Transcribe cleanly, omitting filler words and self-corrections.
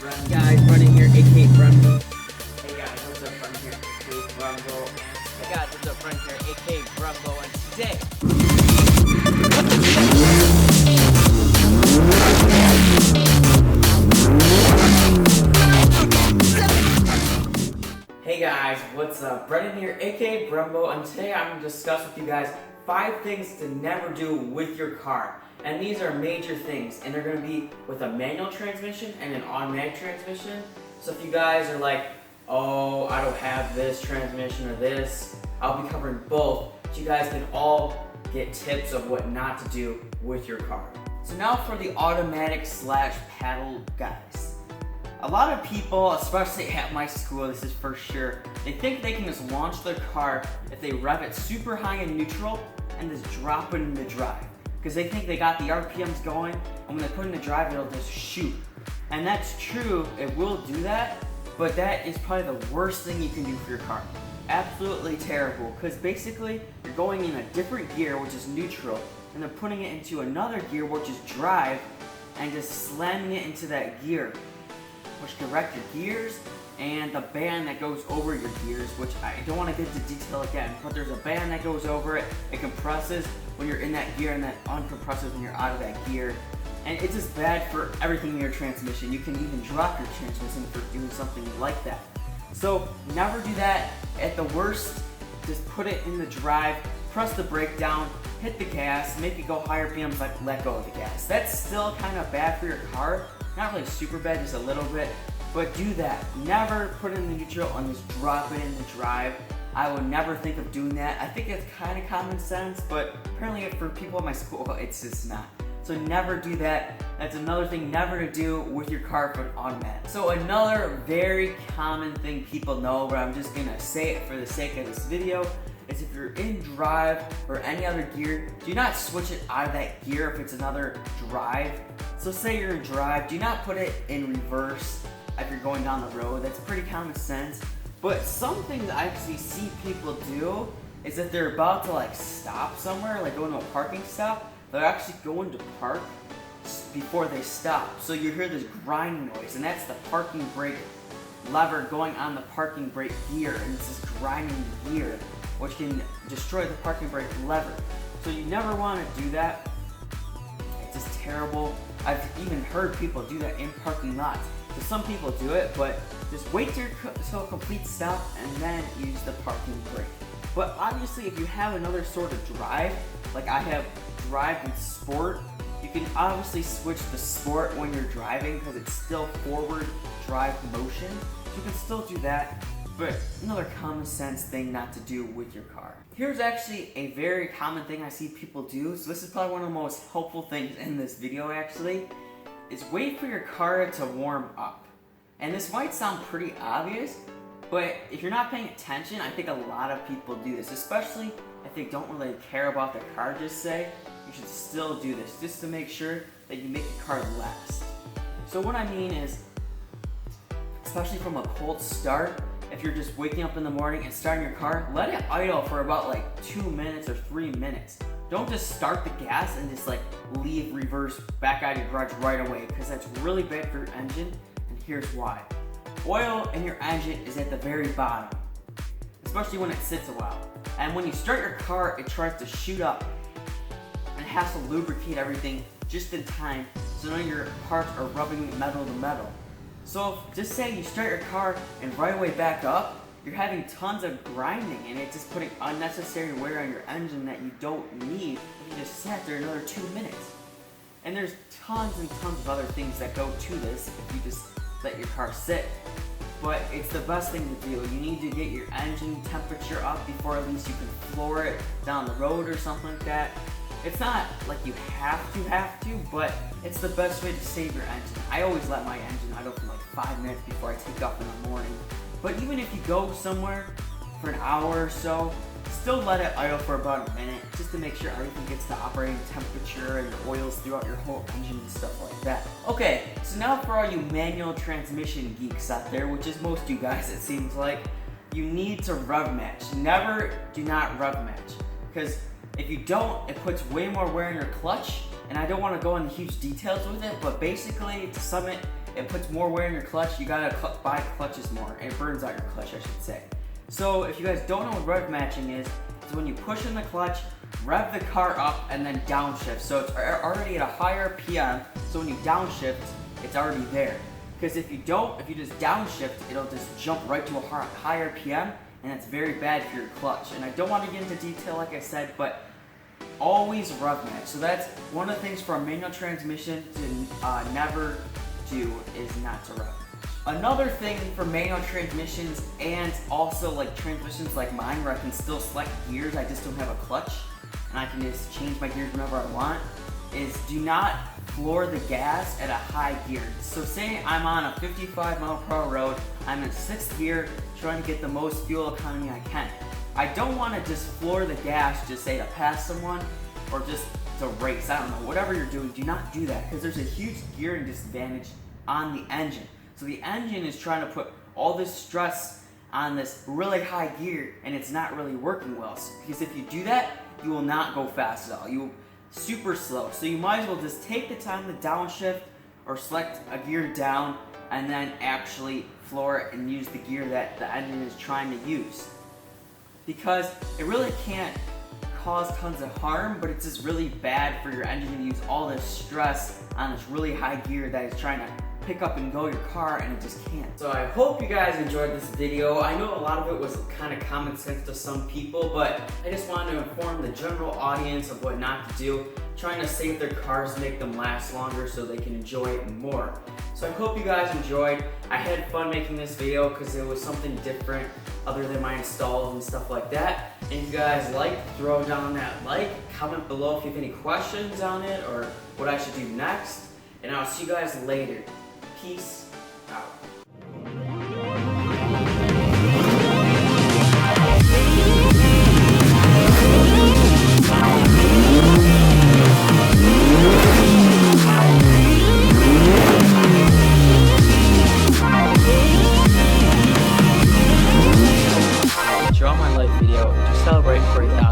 Brenbo. Guys, running here, aka Brenbo. Hey guys, what's up, friend here, aka Brenbo. Hey guys, what's up, friend here, aka Brenbo, and today. Hey guys, what's up? Brendan here, aka Brenbo, and today I'm going to discuss with you guys 5 things to never do with your car. And these are major things, and they're going to be with a manual transmission and an automatic transmission. So if you guys are like, oh, I don't have this transmission or this, I'll be covering both, so you guys can all get tips of what not to do with your car. So now for the automatic / paddle guys. A lot of people, especially at my school, this is for sure, they think they can just launch their car if they rev it super high in neutral and just drop it in the drive. Because they think they got the RPMs going, and when they put it in the drive, it'll just shoot. And that's true, it will do that, but that is probably the worst thing you can do for your car. Absolutely terrible, because basically, you're going in a different gear, which is neutral, and then putting it into another gear, which is drive, and just slamming it into that gear, which can wreck your gears and the band that goes over your gears, which I don't want to get into detail again, but there's a band that goes over it. It compresses when you're in that gear and that uncompresses when you're out of that gear. And it's just bad for everything in your transmission. You can even drop your transmission for doing something like that. So never do that. At the worst, just put it in the drive, press the brake down, hit the gas, make it go higher RPMs, like let go of the gas. That's still kind of bad for your car. Not really super bad, just a little bit. But do that. Never put it in the neutral and just drop it in the drive. I would never think of doing that. I think it's kind of common sense, but apparently for people at my school, it's just not. So never do that. That's another thing never to do with your car for an automatic. So another very common thing people know, but I'm just gonna say it for the sake of this video, is if you're in drive or any other gear, do not switch it out of that gear if it's another drive. So say you're in drive, do not put it in reverse if you're going down the road. That's pretty common sense. But some things I actually see people do is that they're about to like stop somewhere, like going to a parking stop, they're actually going to park before they stop. So you hear this grinding noise, and that's the parking brake lever going on the parking brake gear, and it's this grinding gear, which can destroy the parking brake lever. So you never want to do that. It's just terrible. I've even heard people do that in parking lots. So some people do it, but just wait till a complete stop and then use the parking brake. But obviously, if you have another sort of drive, like I have drive with sport, you can obviously switch to sport when you're driving because it's still forward drive motion. So you can still do that, but another common sense thing not to do with your car. Here's actually a very common thing I see people do. So this is probably one of the most helpful things in this video actually, is wait for your car to warm up. And this might sound pretty obvious, but if you're not paying attention, I think a lot of people do this, especially if they don't really care about the car, just say, you should still do this, just to make sure that you make the car last. So what I mean is, especially from a cold start, if you're just waking up in the morning and starting your car, let it idle for about like 2 minutes or 3 minutes. Don't just start the gas and just like leave reverse back out of your garage right away, because that's really bad for your engine, and here's why. Oil in your engine is at the very bottom, especially when it sits a while. And when you start your car, it tries to shoot up and it has to lubricate everything just in time so none of your parts are rubbing metal to metal. So just say you start your car and right away back up, you're having tons of grinding and it's just putting unnecessary wear on your engine that you don't need if you just sat there another 2 minutes. And there's tons and tons of other things that go to this if you just let your car sit. But it's the best thing to do. You need to get your engine temperature up before at least you can floor it down the road or something like that. It's not like you have to, but it's the best way to save your engine. I always let my engine idle for like 5 minutes before I take off in the morning. But even if you go somewhere for an hour or so, still let it idle for about a minute just to make sure everything gets to operating temperature and the oils throughout your whole engine and stuff like that. Okay, so now for all you manual transmission geeks out there, which is most of you guys it seems like, you need to rev match. Never do not rev match, because if you don't, it puts way more wear on your clutch, and I don't want to go into huge details with it, but basically to sum it, it puts more wear in your clutch. You gotta buy clutches more, and it burns out your clutch, I should say. So if you guys don't know what rev matching is, it's when you push in the clutch, rev the car up, and then downshift. So it's already at a higher PM, so when you downshift, it's already there. Because if you just downshift, it'll just jump right to a higher PM, and that's very bad for your clutch. And I don't want to get into detail like I said, but always rev match. So that's one of the things for a manual transmission to never do, is not to rev match. Another thing for manual transmissions, and also like transmissions like mine where I can still select gears, I just don't have a clutch, and I can just change my gears whenever I want, is do not floor the gas at a high gear. So say I'm on a 55 mile per hour road, I'm in 6th gear trying to get the most fuel economy I can. I don't want to just floor the gas, just say to pass someone or just to race, I don't know, whatever you're doing, do not do that, because there's a huge gearing disadvantage on the engine. So the engine is trying to put all this stress on this really high gear, and it's not really working well. So, because if you do that, you will not go fast at all. You will super slow. So you might as well just take the time to downshift or select a gear down and then actually floor it and use the gear that the engine is trying to use. Because it really can't cause tons of harm, but it's just really bad for your engine to use all this stress on this really high gear that is trying to pick up and go your car, and it just can't. So I hope you guys enjoyed this video. I know a lot of it was kind of common sense to some people, but I just wanted to inform the general audience of what not to do, trying to save their cars, make them last longer so they can enjoy it more. So I hope you guys enjoyed. I had fun making this video because it was something different other than my installs and stuff like that. And if you guys like, throw down that like, comment below if you have any questions on it or what I should do next. And I'll see you guys later. Peace out. Draw my life video to celebrate 40,000.